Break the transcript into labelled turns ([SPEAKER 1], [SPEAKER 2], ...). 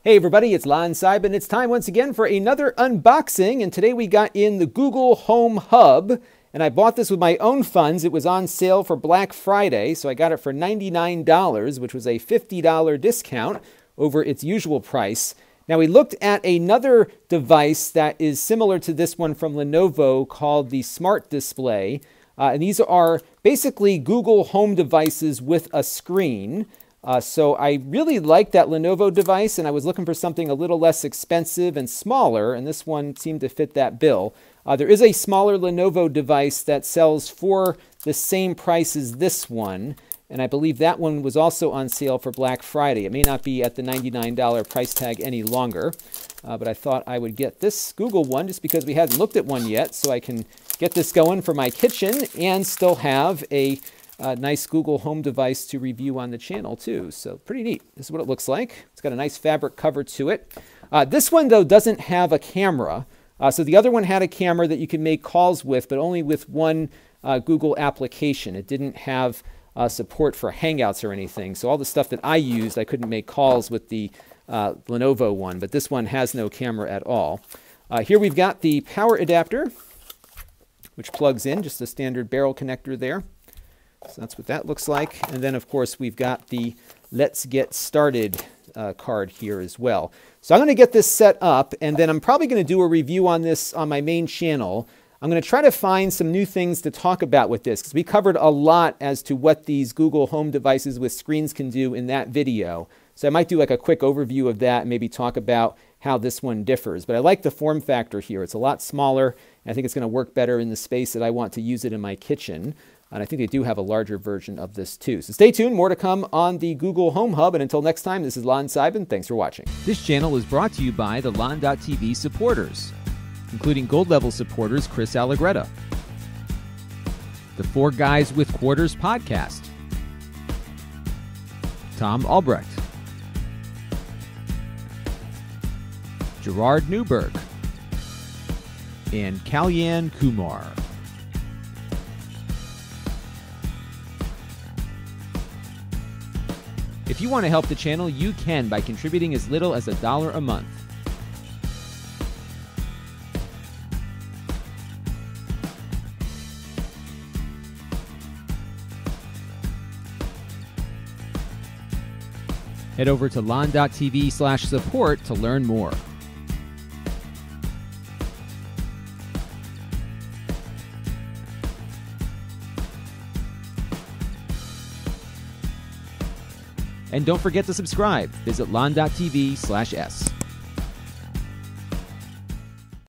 [SPEAKER 1] Hey everybody, it's Lon Seibin. It's time once again for another unboxing, and today we got in the Google Home Hub, and I bought this with my own funds. It was on sale for Black Friday, so I got it for $99, which was a $50 discount over its usual price. Now we looked at another device that is similar to this one from Lenovo called the Smart Display, and these are basically Google Home devices with a screen. So I really like that Lenovo device, and I was looking for something a little less expensive and smaller, and this one seemed to fit that bill. There is a smaller Lenovo device that sells for the same price as this one, and I believe that one was also on sale for Black Friday. It may not be at the $99 price tag any longer, but I thought I would get this Google one just because we hadn't looked at one yet, so I can get this going for my kitchen and still have a nice Google Home device to review on the channel too. So pretty neat. This is what it looks like. It's got a nice fabric cover to it. This one though doesn't have a camera. So the other one had a camera that you can make calls with, but only with one Google application. It didn't have support for Hangouts or anything. So all the stuff that I used, I couldn't make calls with the Lenovo one, but this one has no camera at all. Here we've got the power adapter, which plugs in, just a standard barrel connector there. So that's what that looks like. And then, of course, we've got the Let's Get Started card here as well. So I'm going to get this set up, and then I'm probably going to do a review on this on my main channel. I'm going to try to find some new things to talk about with this, because we covered a lot as to what these Google Home devices with screens can do in that video. So I might do like a quick overview of that and maybe talk about how this one differs. But I like the form factor here. It's a lot smaller, and I think it's going to work better in the space that I want to use it in my kitchen. And I think they do have a larger version of this too. So stay tuned, more to come on the Google Home Hub. And until next time, this is Lon Seibin. Thanks for watching.
[SPEAKER 2] This channel is brought to you by the Lon.TV supporters, including gold level supporters Chris Allegretta, the Four Guys with Quarters podcast, Tom Albrecht, Gerard Newberg, and Kalyan Kumar. If you want to help the channel, you can by contributing as little as $1 a month. Head over to lon.tv/support to learn more. And don't forget to subscribe. Visit lon.tv/s.